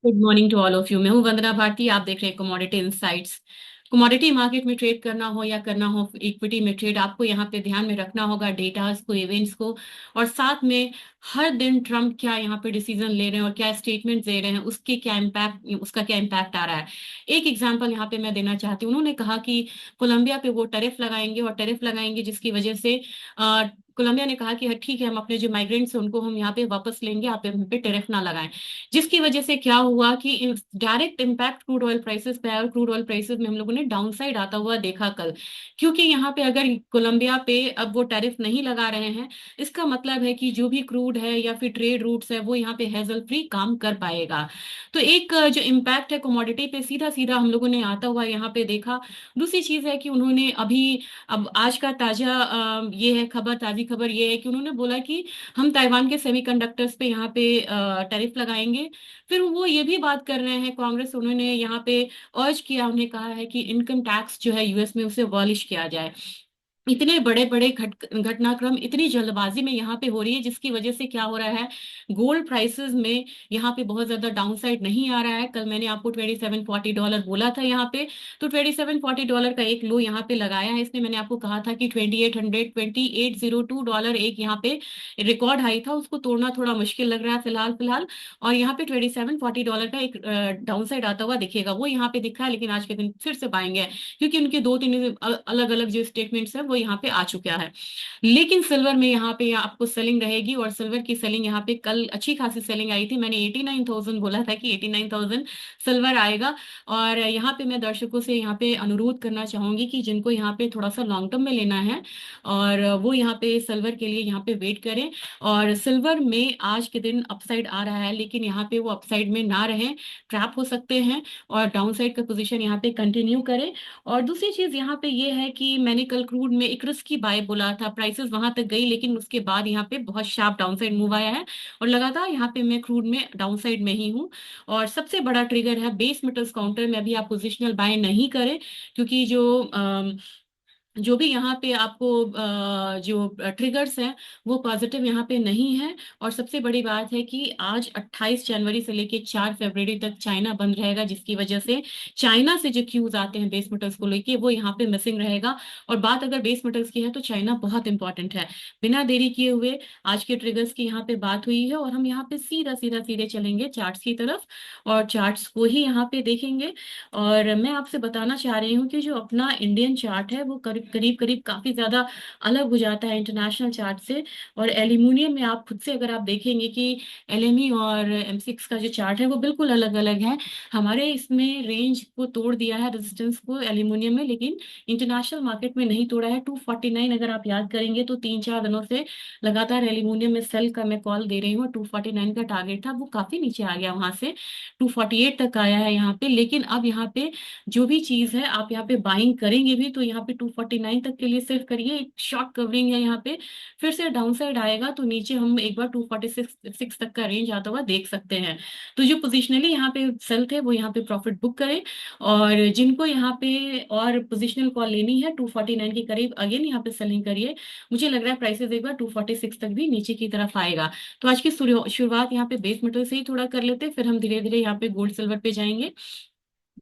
Good morning to all of you. मैं हूं वंदना भारती। आप देख रहे हैं कमोडिटी इनसाइट्स। कमोडिटी मार्केट में ट्रेड करना हो या करना हो इक्विटी में ट्रेड, आपको यहाँ पे ध्यान में रखना होगा डेटास को, इवेंट्स को, और साथ में हर दिन ट्रम्प क्या यहाँ पे डिसीजन ले रहे हैं और क्या स्टेटमेंट दे रहे हैं, उसके क्या इम्पैक्ट, उसका क्या इम्पैक्ट आ रहा है। एक एग्जांपल यहाँ पे मैं देना चाहती हूँ। उन्होंने कहा कि कोलंबिया पे वो टैरिफ लगाएंगे और टैरिफ लगाएंगे जिसकी वजह से कोलंबिया ने कहा कि हाँ, ठीक है, हम अपने जो माइग्रेंट्स हैं उनको हम यहाँ पे वापस लेंगे, आप हम पे टैरिफ ना लगाएं। जिसकी वजह से क्या हुआ कि direct impact crude oil prices पे आया, और क्रूड ऑयल प्राइसेस में हम लोगों ने डाउन साइड आता हुआ देखा कल। क्योंकि यहाँ पे अगर कोलंबिया पे अब वो टैरिफ नहीं लगा रहे हैं, इसका मतलब है कि जो भी क्रूड है या फिर ट्रेड रूट्स है वो यहाँ पे हेजल फ्री काम कर पाएगा। तो एक जो इम्पैक्ट है कमोडिटी पे सीधा सीधा हम लोगों ने आता हुआ यहाँ पे देखा। दूसरी चीज है कि उन्होंने अभी, अब आज का ताजा ये है खबर, ताजी खबर ये है कि उन्होंने बोला कि हम ताइवान के सेमीकंडक्टर्स पे यहाँ पे टैरिफ लगाएंगे। फिर वो ये भी बात कर रहे हैं, कांग्रेस, उन्होंने यहाँ पे अर्ज किया, उन्हें कहा है कि इनकम टैक्स जो है यूएस में उसे अबॉलिश किया जाए। इतने बड़े बड़े घटनाक्रम इतनी जल्दबाजी में यहाँ पे हो रही है, जिसकी वजह से क्या हो रहा है, गोल्ड प्राइसेस में यहाँ पे बहुत ज्यादा डाउनसाइड नहीं आ रहा है। कल मैंने आपको $2740 बोला था यहाँ पे, तो $2740 का एक लो यहाँ पे लगाया है इसने। मैंने आपको कहा था कि 2802 एक यहाँ पे रिकॉर्ड हाई था, उसको तोड़ना थोड़ा मुश्किल लग रहा है फिलहाल फिलहाल। और यहाँ पे $2740 का एक डाउनसाइड आता हुआ दिखेगा, वो यहाँ पे दिखा है, लेकिन आज के दिन फिर से बाएंगे, क्योंकि उनके दो तीन अलग अलग जो स्टेटमेंट्स हैं वो यहाँ पे आ चुका है। लेकिन सिल्वर में यहाँ पे आपको सेलिंग रहेगी, और सिल्वर की सेलिंग यहाँ पे कल अच्छी खासी सेलिंग आई थी। मैंने 89,000 बोला था कि 89,000 सिल्वर आएगा। और यहाँ पे मैं दर्शकों से यहाँ पे अनुरोध करना चाहूंगी कि जिनको यहाँ पे थोड़ा सा लॉन्ग टर्म में लेना है, और वो यहाँ पे सिल्वर के लिए यहाँ पे वेट करें। और सिल्वर में आज के दिन अपसाइड आ रहा है, लेकिन यहाँ पे वो अपसाइड में ना रहें, ट्रैप हो सकते हैं, और डाउन साइड का पोजीशन यहाँ पे कंटिन्यू करें। और दूसरी चीज यहाँ पे ये है कि मैंने कल क्रूड में एक रिस्की बाय बोला था, प्राइसेस वहां तक गई, लेकिन उसके बाद यहाँ पे बहुत शार्प डाउनसाइड मूव आया है, और लगातार यहाँ पे मैं क्रूड में डाउनसाइड में ही हूँ। और सबसे बड़ा ट्रिगर है बेस मेटल्स काउंटर में, अभी आप पोजिशनल बाय नहीं करें, क्योंकि जो भी यहाँ पे आपको जो ट्रिगर्स हैं वो पॉजिटिव यहाँ पे नहीं है। और सबसे बड़ी बात है कि आज 28 जनवरी से लेके 4 फरवरी तक चाइना बंद रहेगा, जिसकी वजह से चाइना से जो क्यूज आते हैं बेस मेटल्स को लेके वो यहाँ पे मिसिंग रहेगा। और बात अगर बेस मेटल्स की है तो चाइना बहुत इंपॉर्टेंट है। बिना देरी किए हुए आज के ट्रिगर्स की यहाँ पे बात हुई है, और हम यहाँ पे सीधा सीधा सीधे चलेंगे चार्ट्स की तरफ, और चार्ट्स को ही यहाँ पे देखेंगे। और मैं आपसे बताना चाह रही हूँ कि जो अपना इंडियन चार्ट है वो करीब करीब करीब काफी ज्यादा अलग हो जाता है इंटरनेशनल चार्ट से। और एल्यूमिनियम में आप खुद से अगर आप देखेंगे कि एलएमई और M6 का जो चार्ट है वो बिल्कुल अलग अलग है। हमारे इसमें रेंज को तोड़ दिया है, रेजिस्टेंस को एल्यूमिनियम में, लेकिन इंटरनेशनल मार्केट में नहीं तोड़ा है। 249 अगर आप याद करेंगे तो 3-4 दिनों से लगातार एल्यूमिनियम में सेल का मैं कॉल दे रही हूँ। 249 का टारगेट था, वो काफी नीचे आ गया, वहां से 248 तक आया है यहाँ पे। लेकिन अब यहाँ पे जो भी चीज है, आप यहाँ पे बाइंग करेंगे भी तो यहाँ पे 249 तक के लिए सिर्फ करिए, एक शॉर्ट कवरिंग है यहाँ पे। फिर से डाउन साइड आएगा तो नीचे हम एक बार 246 तक का रेंज आता हुआ देख सकते हैं। तो जो पोजिशनली यहाँ पे सेल थे वो यहाँ पे प्रॉफिट बुक करें, और जिनको यहाँ पे और पोजिशनल कॉल लेनी है 249 के करीब अगेन यहाँ पे सेलिंग करिए। मुझे लग रहा है प्राइसेस एक बार 246 तक भी नीचे की तरफ आएगा। तो आज की शुरुआत यहाँ पे बेस मेटल से ही थोड़ा कर लेते हैं, फिर हम धीरे धीरे यहाँ पे गोल्ड सिल्वर पे जाएंगे।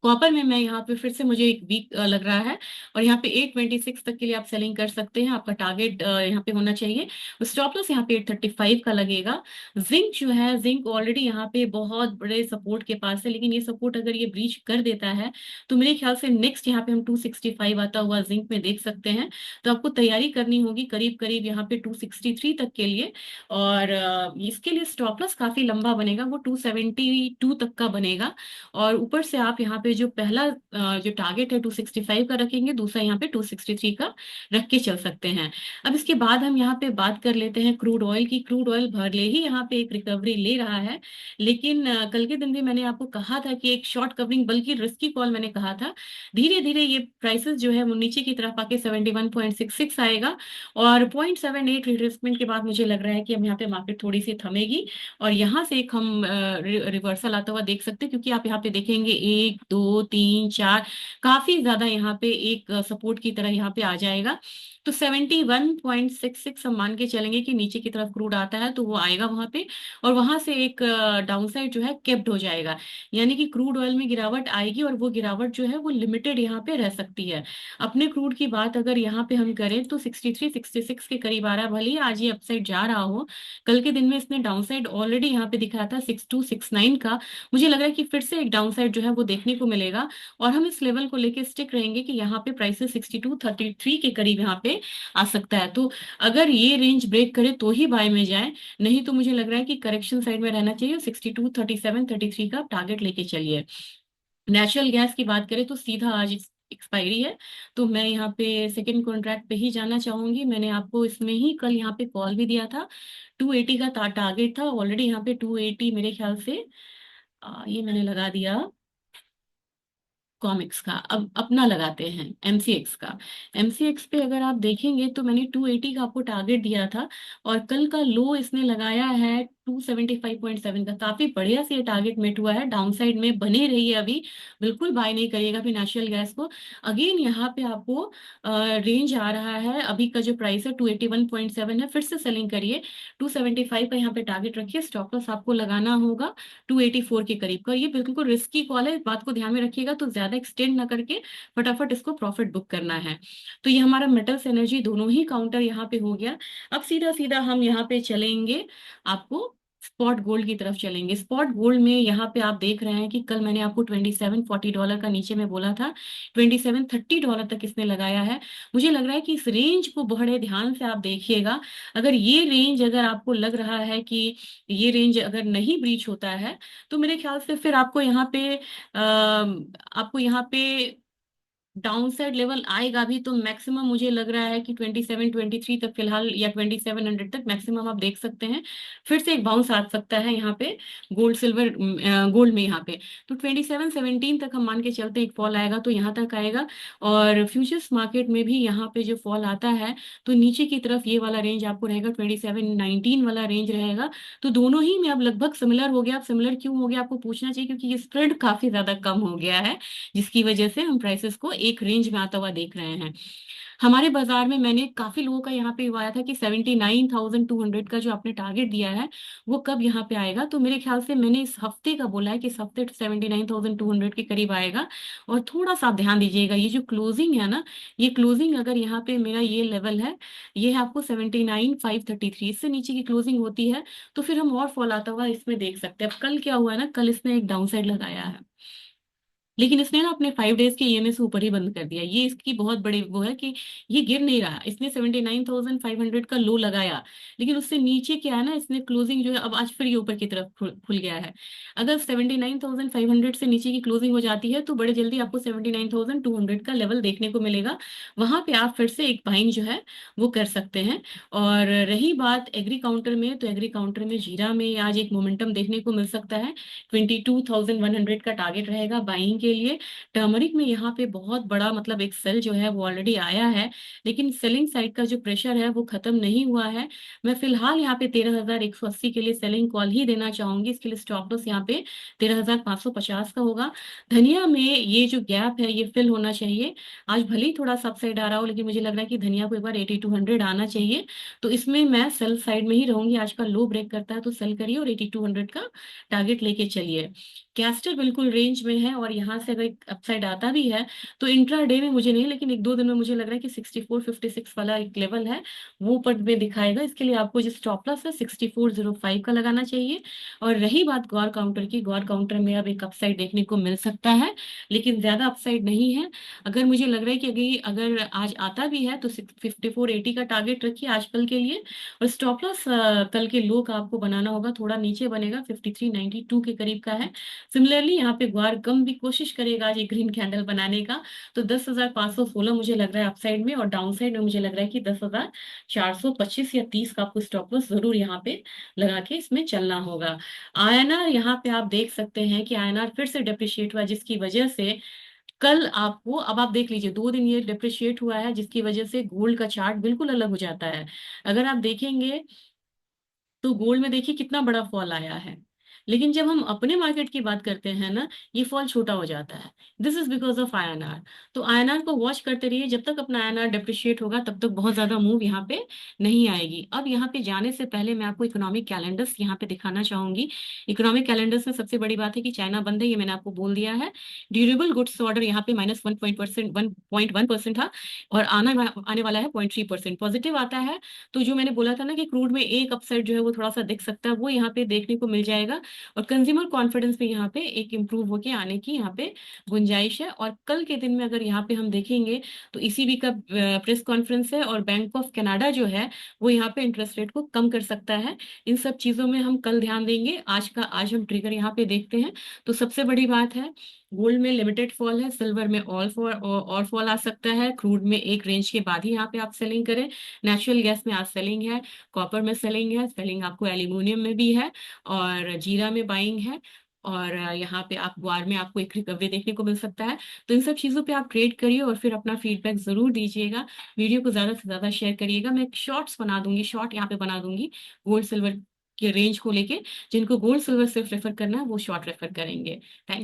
कॉपर में मैं यहाँ पे फिर से मुझे एक वीक लग रहा है, और यहाँ पे 826 तक के लिए आप सेलिंग कर सकते हैं। आपका टारगेट यहाँ पे होना चाहिए। स्टॉप लॉस यहाँ पे 835 का लगेगा। जिंक जो है, जिंक ऑलरेडी यहाँ पे बहुत बड़े सपोर्ट के पास है, लेकिन ये सपोर्ट अगर ये ब्रीच कर देता है तो मेरे ख्याल से नेक्स्ट यहाँ पे हम 265 आता हुआ जिंक में देख सकते हैं। तो आपको तैयारी करनी होगी करीब करीब यहाँ पे 263 तक के लिए। और इसके लिए स्टॉप लॉस काफी लंबा बनेगा, वो 272 तक का बनेगा। और ऊपर से आप यहाँ पे जो पहला जो टारगेट है 265 का रखेंगे, दूसरा यहाँ पे 263 का रख के चल सकते हैं। अब इसके बाद हम यहाँ पे बात कर लेते हैं क्रूड ऑयल की। क्रूड ऑयल भले ही यहाँ पे एक रिकवरी ले रहा है, लेकिन कल के दिन भी मैंने आपको कहा था कि एक शॉर्ट कवरिंग, बल्कि रिस्की कॉल मैंने कहा था। धीरे धीरे ये प्राइसेस जो है वो नीचे की तरफ आके 71.66 आएगा, और 0.78 रिट्रेसमेंट के बाद मुझे लग रहा है कि हम यहाँ पे मार्केट थोड़ी सी थमेगी, और यहाँ से एक हम रिवर्सल आता हुआ देख सकते हैं। क्योंकि आप यहाँ पे देखेंगे 1 2 3 4 काफी ज्यादा यहाँ पे एक सपोर्ट की तरह यहाँ पे आ जाएगा। तो 71.66 हम मान के चलेंगे कि नीचे की तरफ क्रूड आता है तो वो आएगा वहां पे, और वहां से एक डाउनसाइड जो है केप्ट हो जाएगा। यानी कि क्रूड ऑयल में गिरावट आएगी, और वो गिरावट जो है वो लिमिटेड यहाँ पे रह सकती है। अपने क्रूड की बात अगर यहाँ पे हम करें तो 63-66 के करीब आ रहा है, भले ही आज ये अपसाइड जा रहा हो। कल के दिन में इसने डाउनसाइड ऑलरेडी यहाँ पे दिखाया था 6269 का। मुझे लग रहा है कि फिर से एक डाउनसाइड जो है वो देखने को मिलेगा, और हम इस लेवल को लेके स्टिक रहेंगे कि यहाँ पे प्राइसेस 6233 के करीब यहाँ पे आ सकता है। तो अगर ये रेंज ब्रेक करे तो ही बाय में जाए, नहीं तो मुझे लग रहा है कि करेक्शन साइड में रहना चाहिए। 6237-33 का टारगेट लेके चलिए। नेचुरल गैस की बात करें तो सीधा आज एक्सपायरी है, तो मैं यहाँ पे सेकंड कॉन्ट्रैक्ट पे ही जाना चाहूंगी। मैंने आपको इसमें ही कल यहाँ पे कॉल भी दिया था। 280 का टारगेट था ऑलरेडी, यहाँ पे 280 मेरे ख्याल से ये मैंने लगा दिया कॉमिक्स का। अब अपना लगाते हैं एमसीएक्स का। एमसीएक्स पे अगर आप देखेंगे तो मैंने 280 का आपको टारगेट दिया था, और कल का लो इसने लगाया है 275.7 का। काफी बढ़िया से ये टारगेट मेट हुआ है, डाउन साइड में बने रहिए अभी, बिल्कुल बाय नहीं करिएगा अभी नेचुरल गैस को। अगेन यहाँ पे आपको रेंज आ रहा है, अभी का जो प्राइस है 281.7 है, फिर से सेलिंग करिए। 275 का यहाँ पे टारगेट रखिए, स्टॉप लॉस आपको लगाना होगा 284 के करीब का। ये बिल्कुल रिस्की कॉल है, इस बात को ध्यान में रखिएगा, तो ज्यादा एक्सटेंड ना करके फटाफट इसको प्रॉफिट बुक करना है। तो ये हमारा मेटल्स एनर्जी दोनों ही काउंटर यहाँ पे हो गया। अब सीधा सीधा हम यहाँ पे चलेंगे, आपको स्पॉट गोल्ड की तरफ चलेंगे। स्पॉट गोल्ड में यहाँ पे आप देख रहे हैं कि कल मैंने आपको $2740 का नीचे में बोला था, $2730 तक इसने लगाया है। मुझे लग रहा है कि इस रेंज को बड़े ध्यान से आप देखिएगा। अगर ये रेंज, अगर आपको लग रहा है कि ये रेंज अगर नहीं ब्रीच होता है, तो मेरे ख्याल से फिर आपको यहाँ पे डाउन साइड लेवल आएगा भी, तो मैक्सिमम मुझे लग रहा है कि 2723 तक फिलहाल, या 2700 तक मैक्सिमम आप देख सकते हैं। फिर से एक बाउंस आ सकता है यहाँ पे गोल्ड सिल्वर गोल्ड में यहाँ पे। तो 2717 तक हम मान के चलते हैं, एक फॉल आएगा तो यहाँ तक आएगा। और फ्यूचर्स मार्केट में भी यहाँ पे जो फॉल आता है तो नीचे की तरफ ये वाला रेंज आपको रहेगा, 2719 वाला रेंज रहेगा। तो दोनों ही में अब लगभग सिमिलर हो गया। अब सिमिलर क्यों हो गया आपको पूछना चाहिए, क्योंकि ये स्प्रेड काफी ज्यादा कम हो गया है, जिसकी वजह से हम प्राइसेस को एक रेंज में आता हुआ देख रहे हैं। हमारे बाजार में मैंने काफी लोगों का यहाँ पे आया था कि 79,200 का जो आपने टारगेट दिया है वो कब यहाँ पे आएगा। तो मेरे ख्याल से मैंने इस हफ्ते का बोला है कि इस हफ्ते 79,200 के करीब आएगा। और थोड़ा सा आप ध्यान दीजिएगा, ये जो क्लोजिंग है ना, ये क्लोजिंग अगर यहाँ पे मेरा ये लेवल है, ये है आपको 79,533, इससे नीचे की क्लोजिंग होती है तो फिर हम और फॉल आता हुआ इसमें देख सकते हैं। अब कल क्या हुआ है ना, कल इसने एक डाउन साइड लगाया है, लेकिन इसने ना अपने 5 डेज के ईएमए से ऊपर ही बंद कर दिया। ये इसकी बहुत बड़ी वो है कि ये गिर नहीं रहा। इसने 79,500 का लो लगाया, लेकिन उससे नीचे क्या है ना, इसने क्लोजिंग जो है अब आज फिर ये ऊपर की तरफ खुल गया है। अगर 79,500 से नीचे की क्लोजिंग हो जाती है तो बड़े जल्दी आपको 79,200 का लेवल देखने को मिलेगा। वहां पे आप फिर से एक बाइंग जो है वो कर सकते हैं। और रही बात एग्री काउंटर में, तो एग्री काउंटर में जीरा में आज एक मोमेंटम देखने को मिल सकता है। 22,100 का टारगेट रहेगा बाइंग के लिए। टर्मरिक में यहाँ पे बहुत बड़ा मतलब एक सेल जो है वो ऑलरेडी आया है, लेकिन सेलिंग साइड का जो प्रेशर है वो खत्म नहीं हुआ है। मैं फिलहाल यहाँ पे 13,180 के लिए सेलिंग कॉल ही देना चाहूंगी। इसके लिए स्टॉप लॉस यहाँ पे 13,550 का होगा। धनिया में ये जो गैप है ये फिल होना चाहिए। आज भले ही थोड़ा सबसाइड आ रहा हो, लेकिन मुझे लग रहा है कि धनिया को एक बार 8200 आना चाहिए। तो इसमें मैं सेल साइड में ही रहूंगी। आज का लो ब्रेक करता है तो सेल करिए और 8200 का टारगेट लेके चलिए। कैस्टर बिल्कुल रेंज में है, और यहाँ से अगर अपसाइड आता भी है तो इंट्रा डे में मुझे नहीं, लेकिन एक दो दिन में मुझे लग रहा है कि 6456 वाला एक लेवल है वो ऊपर में दिखाएगा। इसके लिए आपको जो स्टॉप लॉस है 6405 का लगाना चाहिए। और रही बात गौर काउंटर की, गौर काउंटर में अब एक अपसाइड देखने को मिल सकता है, लेकिन ज्यादा अपसाइड नहीं है। अगर मुझे लग रहा है कि अगर आज आता भी है तो 5480 का टारगेट रखिए आज कल के लिए। और स्टॉप लॉस कल के लो का आपको बनाना होगा, थोड़ा नीचे बनेगा, 5392 के करीब का है। सिमिलरली यहाँ पे ग्वार गम भी कोशिश करेगा आज एक ग्रीन कैंडल बनाने का, तो 10,516 मुझे लग रहा है अपसाइड में, और डाउन साइड में मुझे लग रहा है कि 10,425 या 30 का आपको स्टॉप लॉस जरूर यहाँ पे लगा के इसमें चलना होगा। आईएनआर यहाँ पे आप देख सकते हैं कि आईएनआर फिर से डिप्रिशिएट हुआ, जिसकी वजह से कल आपको, अब आप देख लीजिए 2 दिन ये डिप्रिशिएट हुआ है, जिसकी वजह से गोल्ड का चार्ट बिल्कुल अलग हो जाता है। अगर आप देखेंगे तो गोल्ड में देखिए कितना बड़ा फॉल आया है, लेकिन जब हम अपने मार्केट की बात करते हैं ना, ये फॉल छोटा हो जाता है। This is because of INR. तो आईएनआर को वॉच करते रहिए, जब तक अपना आईएनआर डिप्रिशिएट होगा तब तक बहुत ज्यादा मूव यहाँ पे नहीं आएगी। अब यहाँ पे जाने से पहले मैं आपको इकोनॉमिक कैलेंडर्स यहाँ पे दिखाना चाहूंगी। इकोनॉमिक कैलेंडर्स में सबसे बड़ी बात है कि चाइना बंद है, ये मैंने आपको बोल दिया है। ड्यूरेबल गुड्स ऑर्डर यहाँ पे -1.1% था, और आने वाला है 0.3%। पॉजिटिव आता है तो जो मैंने बोला था ना कि क्रूड में एक अपसाइड जो है वो थोड़ा सा दिख सकता है, वो यहाँ पे देखने को मिल जाएगा। और कंज्यूमर कॉन्फिडेंस भी यहाँ पे एक इम्प्रूव होके आने की यहाँ पे गुंजाइश है। और कल के दिन में अगर यहाँ पे हम देखेंगे तो ईसीबी का प्रेस कॉन्फ्रेंस है, और बैंक ऑफ कनाडा जो है वो यहाँ पे इंटरेस्ट रेट को कम कर सकता है। इन सब चीजों में हम कल ध्यान देंगे। आज हम ट्रिगर यहाँ पे देखते हैं। तो सबसे बड़ी बात है, गोल्ड में लिमिटेड फॉल है, सिल्वर में और फॉल आ सकता है, क्रूड में एक रेंज के बाद ही यहाँ पे आप सेलिंग करें। नेचुरल गैस में आज सेलिंग है, कॉपर में सेलिंग है, सेलिंग आपको एल्यूमिनियम में भी है, और जीरा में बाइंग है, और यहाँ पे आप ग्वार में आपको एक रिकवरी देखने को मिल सकता है। तो इन सब चीजों पे आप ट्रेड करिए और फिर अपना फीडबैक जरूर दीजिएगा। वीडियो को ज्यादा से ज्यादा शेयर करिएगा। मैं शॉर्ट्स बना दूंगी, शॉर्ट यहाँ पे बना दूंगी गोल्ड सिल्वर के रेंज को लेके। जिनको गोल्ड सिल्वर सिर्फ रेफर करना है वो शॉर्ट रेफर करेंगे। थैंक